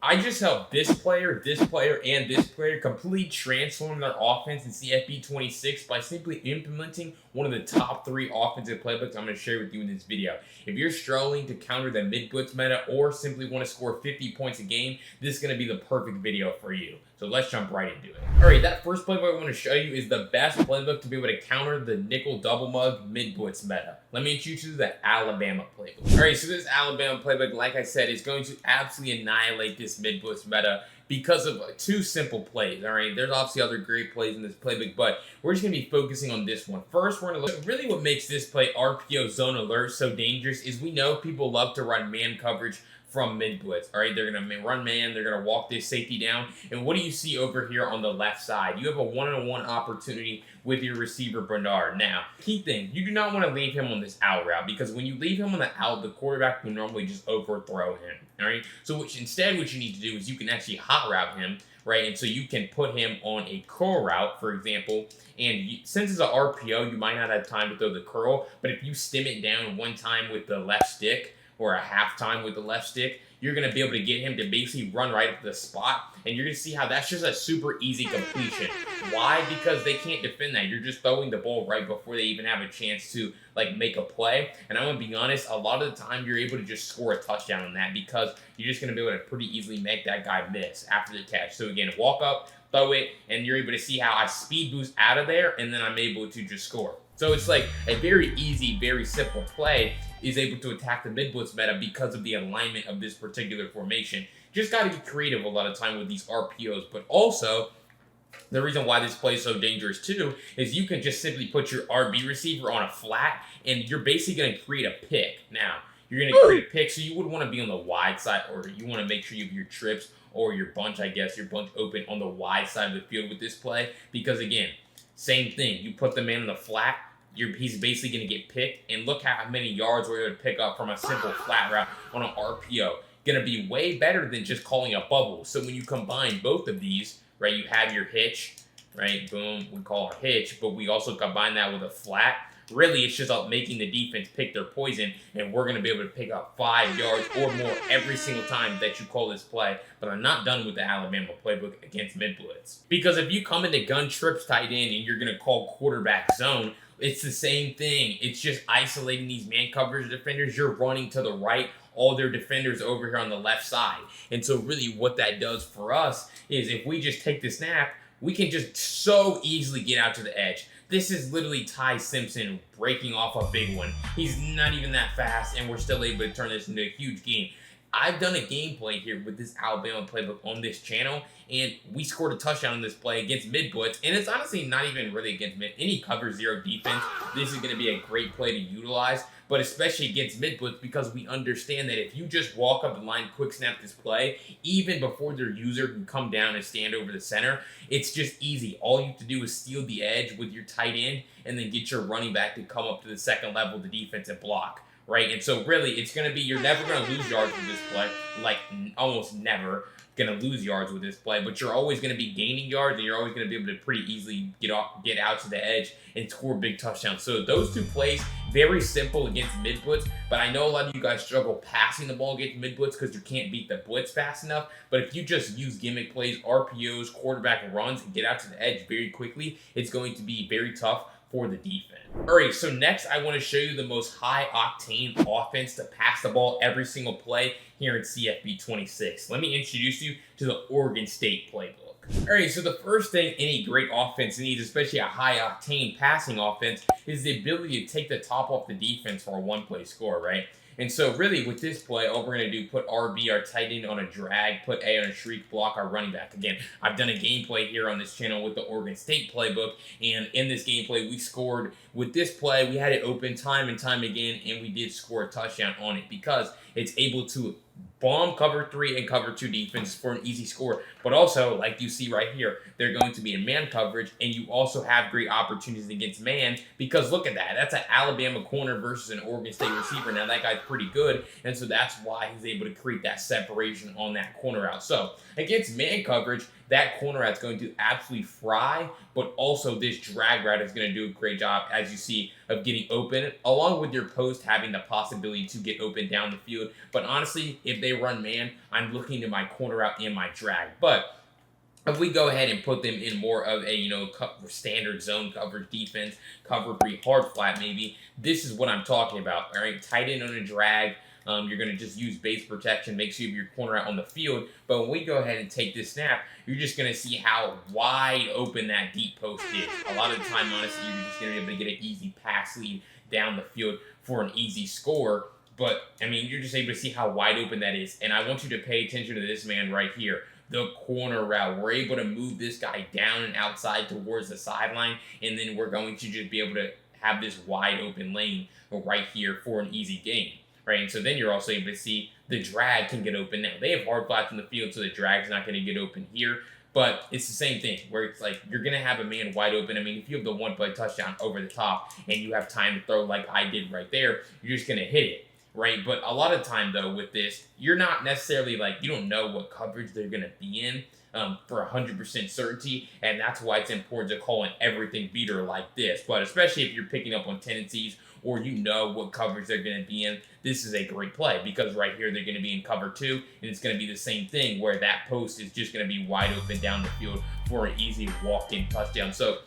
I just helped this player, and this player completely transform their offense in CFB 26 by simply implementing one of the top 3 offensive playbooks I'm going to share with you in this video. If you're struggling to counter the mid-blitz meta or simply want to score 50 points a game, this is going to be the perfect video for you. So let's jump right into it. Alright, that first playbook I want to show you is the best playbook to be able to counter the nickel double mug mid-blitz meta. Let me introduce you to the Alabama playbook. Alright, so this Alabama playbook, like I said, is going to absolutely annihilate this mid-blitz meta because of 2 simple plays. Alright, there's obviously other great plays in this playbook, but we're just going to be focusing on this one. First, we're going to look, really what makes this play RPO zone alert so dangerous is we know people love to run man coverage from mid-blitz. All right, they're going to run man, they're going to walk this safety down, and what do you see over here on the left side? You have a one-on-one opportunity with your receiver, Bernard. Now, key thing, you do not want to leave him on this out route, because when you leave him on the out, the quarterback can normally just overthrow him, all right? So instead, what you need to do is you can actually hot route him, right? And so you can put him on a curl route, for example, and since it's an RPO, you might not have time to throw the curl, but if you stem it down one time with the left stick, or a half time with the left stick, you're going to be able to get him to basically run right up to the spot, and you're going to see how that's just a super easy completion. Why? Because they can't defend that. You're just throwing the ball right before they even have a chance to make a play, and I'm going to be honest, a lot of the time you're able to just score a touchdown on that because you're just going to be able to pretty easily make that guy miss after the catch. So again, walk up, throw it, and you're able to see how I speed boost out of there, and then I'm able to just score. So it's like a very easy, very simple play is able to attack the mid-blitz meta because of the alignment of this particular formation. Just got to be creative a lot of time with these RPOs, but also the reason why this play is so dangerous too is you can just simply put your RB receiver on a flat and you're basically going to create a pick. Now, you're going to create a pick, so you would want to be on the wide side, or you want to make sure you have your trips or your bunch, your bunch open on the wide side of the field with this play, because again, same thing, you put the man on the flat, he's basically going to get picked, and look how many yards we're able to pick up from a simple flat route on an RPO. Going to be way better than just calling a bubble. So when you combine both of these, right, you have your hitch, right, boom, we call our hitch, but we also combine that with a flat. Really, it's just about making the defense pick their poison, and we're going to be able to pick up 5 yards or more every single time that you call this play. But I'm not done with the Alabama playbook against mid-blitz. Because if you come into gun trips tight end and you're going to call quarterback zone, it's the same thing. It's just isolating these man coverage defenders. You're running to the right, all their defenders over here on the left side. And so really what that does for us is if we just take the snap, we can just so easily get out to the edge. This is literally Ty Simpson breaking off a big one. He's not even that fast, and we're still able to turn this into a huge game. I've done a gameplay here with this Alabama playbook on this channel, and we scored a touchdown on this play against mid-blitz, and it's honestly not even really against any cover zero defense. This is going to be a great play to utilize, but especially against mid-blitz because we understand that if you just walk up the line, quick snap this play, even before their user can come down and stand over the center, it's just easy. All you have to do is steal the edge with your tight end and then get your running back to come up to the second level of the defense and block. Right, and so really, it's going to be, you're never going to lose yards with this play, like almost never going to lose yards with this play, but you're always going to be gaining yards, and you're always going to be able to pretty easily get out to the edge and score big touchdowns. So those 2 plays, very simple against mid-blitz, but I know a lot of you guys struggle passing the ball against mid-blitz because you can't beat the blitz fast enough, but if you just use gimmick plays, RPOs, quarterback runs, and get out to the edge very quickly, it's going to be very tough for the defense. Alright, so next I want to show you the most high-octane offense to pass the ball every single play here in CFB 26. Let me introduce you to the Oregon State playbook. Alright, so the first thing any great offense needs, especially a high-octane passing offense, is the ability to take the top off the defense for a one-play score, right? And so really with this play, all we're going to do, put RB, our tight end, on a drag, put A on a shriek, block our running back. Again, I've done a gameplay here on this channel with the Oregon State playbook, and in this gameplay, we scored with this play. We had it open time and time again, and we did score a touchdown on it because it's able to bomb cover 3 and cover 2 defense for an easy score. But also, like you see right here, they're going to be in man coverage, and you also have great opportunities against man because look at that. That's an Alabama corner versus an Oregon State receiver. Now, that guy's pretty good, and so that's why he's able to create that separation on that corner route. So, against man coverage, that corner route's going to absolutely fry, but also this drag route is going to do a great job as as you see, of getting open, along with your post having the possibility to get open down the field. But honestly, if they run man, I'm looking to my corner out and my drag. But if we go ahead and put them in more of a, standard zone coverage defense, cover 3 hard flat maybe, this is what I'm talking about, all right? Tight end on a drag. You're going to just use base protection, make sure you have your corner out on the field. But when we go ahead and take this snap, you're just going to see how wide open that deep post is. A lot of the time, honestly, you're just going to be able to get an easy pass lead down the field for an easy score. But, I mean, you're just able to see how wide open that is. And I want you to pay attention to this man right here. The corner route. We're able to move this guy down and outside towards the sideline, and then we're going to just be able to have this wide open lane right here for an easy gain, right? And so then you're also able to see the drag can get open. Now, they have hard flats in the field, so the drag's not going to get open here, but it's the same thing where it's like you're going to have a man wide open. I mean, if you have the one-play touchdown over the top and you have time to throw like I did right there, you're just going to hit it. Right, but a lot of time though with this, you're not necessarily you don't know what coverage they're going to be in for 100% certainty, and that's why it's important to call an everything beater like this. But especially if you're picking up on tendencies or you know what coverage they're going to be in, this is a great play because right here they're going to be in cover 2, and it's going to be the same thing where that post is just going to be wide open down the field for an easy walk-in touchdown. So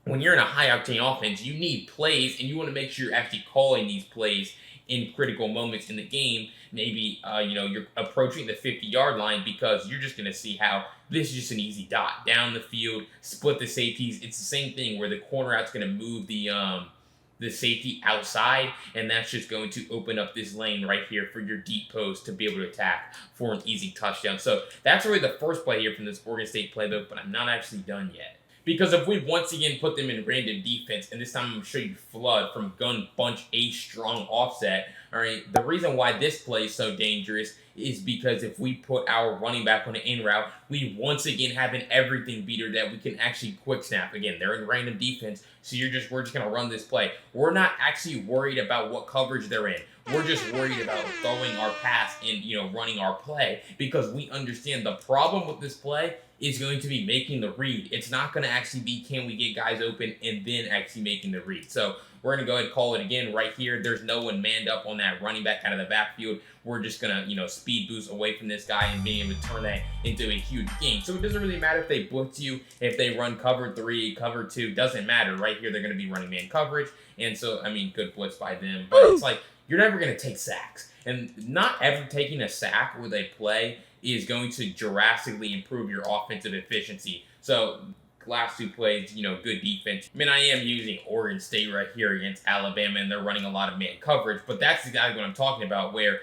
when you're in a high-octane offense, you need plays, and you want to make sure you're actually calling these plays in critical moments in the game. Maybe, you're approaching the 50-yard line because you're just going to see how this is just an easy dot down the field, split the safeties. It's the same thing where the corner out's going to move the safety outside, and that's just going to open up this lane right here for your deep post to be able to attack for an easy touchdown. So that's really the first play here from this Oregon State playbook, but I'm not actually done yet. Because if we once again put them in random defense, and this time I'm going to show you flood from gun bunch a strong offset, all right, the reason why this play is so dangerous is because if we put our running back on an in route, we once again have an everything beater that we can actually quick snap. Again, they're in random defense, so we're just going to run this play. We're not actually worried about what coverage they're in. We're just worried about throwing our pass and, running our play because we understand the problem with this play is going to be making the read. It's not going to actually be can we get guys open and then actually making the read. So we're going to go ahead and call it again right here. There's no one manned up on that running back out of the backfield. We're just going to, speed boost away from this guy and being able to turn that into a huge gain. So it doesn't really matter if they blitz you, if they run cover 3, cover 2, doesn't matter. Right here, they're going to be running man coverage. And so, good blitz by them. But it's like, you're never going to take sacks. And not ever taking a sack with a play is going to drastically improve your offensive efficiency. So last 2 plays, good defense. I am using Oregon State right here against Alabama, and they're running a lot of man coverage, but that's exactly what I'm talking about, where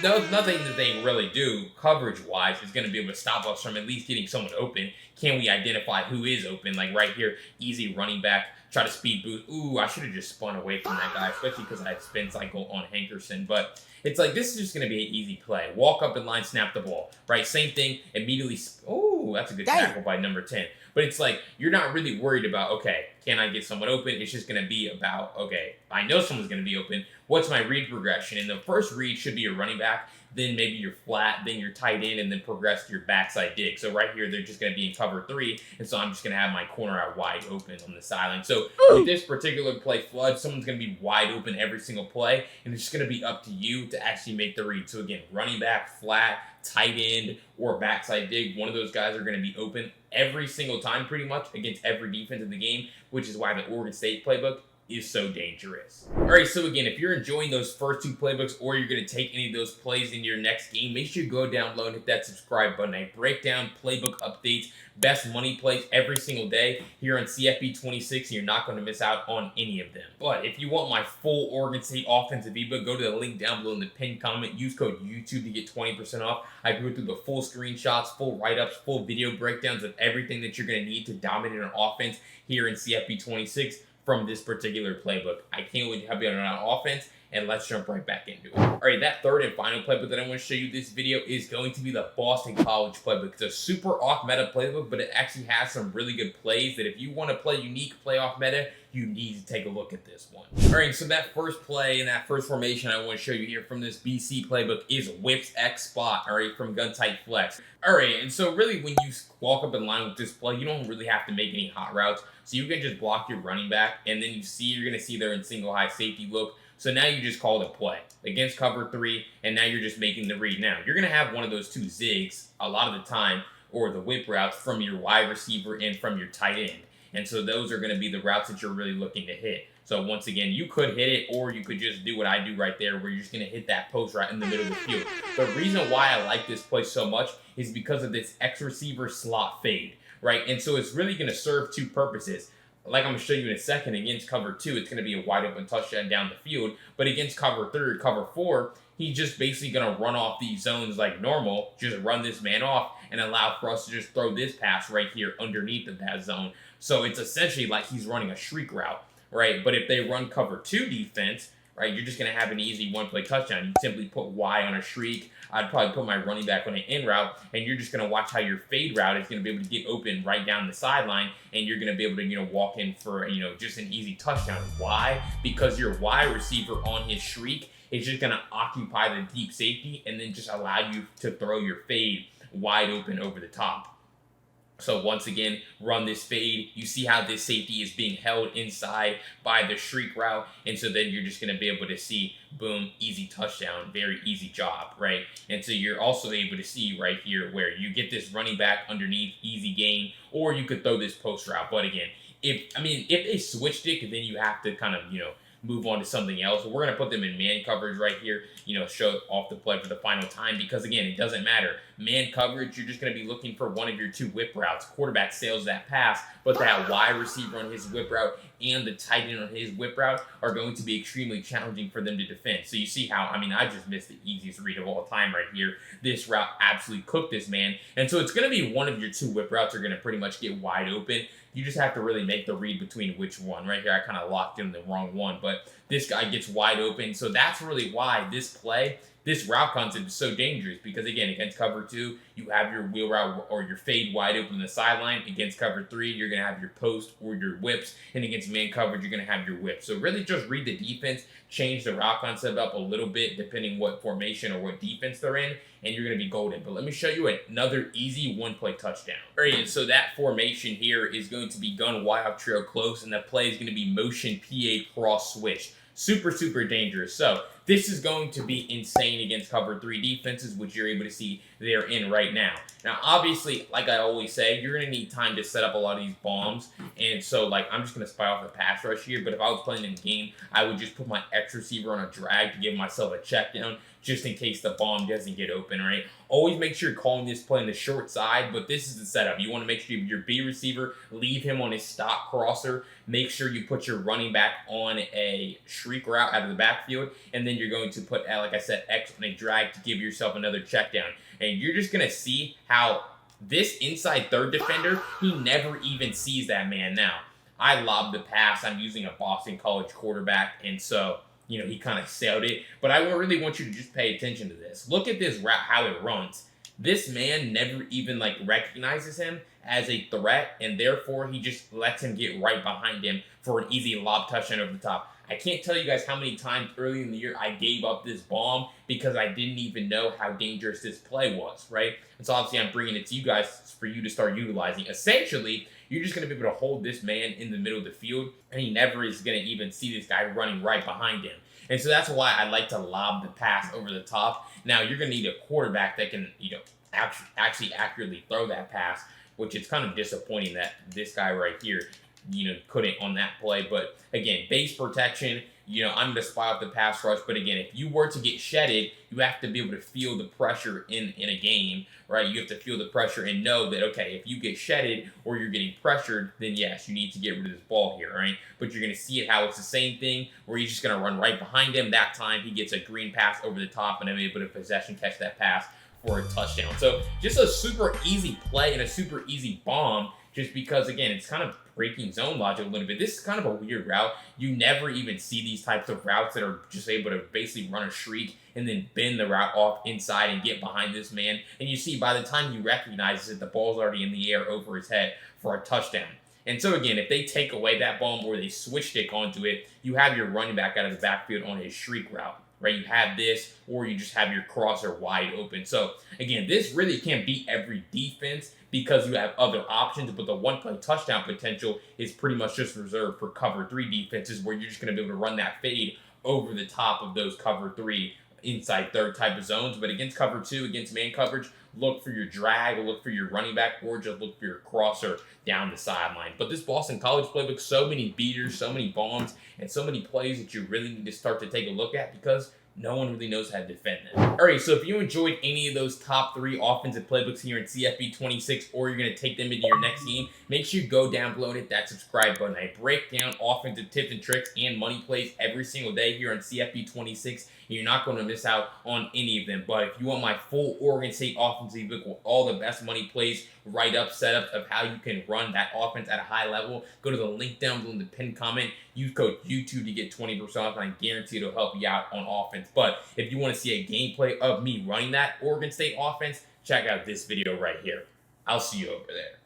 nothing that they really do coverage-wise is going to be able to stop us from at least getting someone open. Can we identify who is open? Like right here, easy running back, try to speed boost. Ooh, I should have just spun away from that guy, especially because I had spin cycle on Hankerson, but it's like, this is just going to be an easy play. Walk up in line, snap the ball, right? Same thing, immediately. Oh, that's a good tackle by number 10. But it's like, you're not really worried about, okay, can I get someone open? It's just going to be about, okay, I know someone's going to be open. What's my read progression? And the first read should be your running back, then maybe your flat, then your tight end, and then progress to your backside dig. So right here, they're just going to be in cover 3, and so I'm just going to have my corner out wide open on the sideline. So with this particular play, flood, someone's going to be wide open every single play, and it's just going to be up to you to actually make the read. So again, running back, flat, tight end, or backside dig, one of those guys are going to be open every single time pretty much against every defense in the game, which is why the Oregon State playbook is so dangerous. All right, so again, if you're enjoying those first 2 playbooks or you're going to take any of those plays into your next game, make sure you go down low and hit that subscribe button. I break down playbook updates, best money plays every single day here on CFB 26, and you're not going to miss out on any of them. But if you want my full Oregon State offensive ebook, go to the link down below in the pinned comment. Use code YouTube to get 20% off. I go through the full screenshots, full write-ups, full video breakdowns of everything that you're going to need to dominate an offense here in CFB 26 from this particular playbook. I can't wait to help you out on offense, and let's jump right back into it. All right, that third and final playbook that I want to show you this video is going to be the Boston College playbook. It's a super off meta playbook, but it actually has some really good plays that if you want to play unique playoff meta, you need to take a look at this one. All right, so that first play and that first formation I want to show you here from this BC playbook is whips X spot, all right, from gun tight flex. All right, and so really when you walk up in line with this play, you don't really have to make any hot routes. So you can just block your running back, and then you're going to see they're in single high safety look. So now you just call the play against cover 3, and now you're just making the read. Now, you're going to have one of those two zigs a lot of the time, or the whip routes from your wide receiver and from your tight end. And so those are going to be the routes that you're really looking to hit. So once again, you could hit it, or you could just do what I do right there, where you're just going to hit that post right in the middle of the field. The reason why I like this play so much is because of this X receiver slot fade, right? And so it's really going to serve two purposes. Like I'm going to show you in a second, against cover 2, it's going to be a wide open touchdown down the field. But against cover 3 or cover 4, he's just basically going to run off these zones like normal, just run this man off, and allow for us to just throw this pass right here underneath of that zone. So it's essentially like he's running a shriek route, right? But if they run cover 2 defense, right, you're just going to have an easy one-play touchdown. You simply put Y on a shriek. I'd probably put my running back on an in route, and you're just going to watch how your fade route is going to be able to get open right down the sideline, and you're going to be able to, walk in for, just an easy touchdown. Why? Because your Y receiver on his shriek is just going to occupy the deep safety and then just allow you to throw your fade wide open over the top. So once again, run this fade. You see how this safety is being held inside by the shriek route. And so then you're just going to be able to see, boom, easy touchdown, very easy job, right? And so you're also able to see right here where you get this running back underneath, easy gain, or you could throw this post route. But again, if they switched it, then you have to kind of, move on to something else. We're going to put them in man coverage right here, show off the play for the final time, because again, it doesn't matter. Man coverage, you're just going to be looking for one of your two whip routes. Quarterback sails that pass, but that wide receiver on his whip route and the tight end on his whip route are going to be extremely challenging for them to defend. So you see how, I just missed the easiest read of all time right here. This route absolutely cooked this man. And so it's going to be one of your two whip routes are going to pretty much get wide open. You just have to really make the read between which one. Right here, I kind of locked in the wrong one, but this guy gets wide open. So that's really why this route concept is so dangerous, because again, against cover 2, you have your wheel route or your fade wide open on the sideline. Against cover 3, you're going to have your post or your whips. And against man coverage, you're going to have your whips. So really just read the defense, change the route concept up a little bit, depending what formation or what defense they're in, and you're going to be golden. But let me show you another easy one-play touchdown. All right, and so that formation here is going to be gun Y off trail close, and the play is going to be motion PA cross switch. Super, super dangerous. So this is going to be insane against cover 3 defenses, which you're able to see they're in right now. Now, obviously, like I always say, you're going to need time to set up a lot of these bombs. And so, I'm just going to spy off a pass rush here. But if I was playing in the game, I would just put my X receiver on a drag to give myself a check down, just in case the bomb doesn't get open, right? Always make sure you're calling this play on the short side, but this is the setup. You want to make sure your B receiver, leave him on his stock crosser. Make sure you put your running back on a shriek route out of the backfield, and then you're going to put, like I said, X on a drag to give yourself another check down. And you're just going to see how this inside third defender, he never even sees that man. Now, I lobbed the pass. I'm using a Boston College quarterback, and so he kind of sailed it. But I really want you to just pay attention to this. Look at this route, how it runs. This man never even recognizes him as a threat, and therefore he just lets him get right behind him for an easy lob touchdown over the top. I can't tell you guys how many times early in the year I gave up this bomb because I didn't even know how dangerous this play was, right? And so obviously I'm bringing it to you guys for you to start utilizing. Essentially, you're just going to be able to hold this man in the middle of the field, and he never is going to even see this guy running right behind him. And so that's why I like to lob the pass over the top. Now, you're going to need a quarterback that can, actually accurately throw that pass, which is kind of disappointing that this guy right here, couldn't on that play. But again, base protection, I'm going to spy out the pass rush. But again, if you were to get shedded, you have to be able to feel the pressure in a game, right? You have to feel the pressure and know that, okay, if you get shedded or you're getting pressured, then yes, you need to get rid of this ball here, right? But you're going to see it how it's the same thing where he's just going to run right behind him. That time he gets a green pass over the top, and I'm able to possession catch that pass for a touchdown. So just a super easy play and a super easy bomb, just because, again, it's kind of breaking zone logic a little bit. This is kind of a weird route. You never even see these types of routes that are just able to basically run a streak and then bend the route off inside and get behind this man. And you see by the time he recognizes it, the ball's already in the air over his head for a touchdown. And so again, if they take away that ball or they switch stick onto it, you have your running back out of the backfield on his streak route, right? You have this, or you just have your crosser wide open. So again, this really can't beat every defense because you have other options, but the one-play touchdown potential is pretty much just reserved for cover 3 defenses where you're just going to be able to run that fade over the top of those cover 3 inside third type of zones. But against cover 2, against man coverage, look for your drag, or look for your running back, or just look for your crosser down the sideline. But this Boston College playbook, so many beaters, so many bombs, and so many plays that you really need to start to take a look at because no one really knows how to defend them. All right, so if you enjoyed any of those top 3 offensive playbooks here in CFB 26, or you're going to take them into your next game, make sure you go down below and hit that subscribe button. I break down offensive tips and tricks and money plays every single day here on CFB 26, and you're not going to miss out on any of them. But if you want my full Oregon State offensive book with all the best money plays, write-ups, setups of how you can run that offense at a high level, go to the link down below in the pinned comment. Use code YouTube to get 20% off, and I guarantee it'll help you out on offense. But if you want to see a gameplay of me running that Oregon State offense, check out this video right here. I'll see you over there.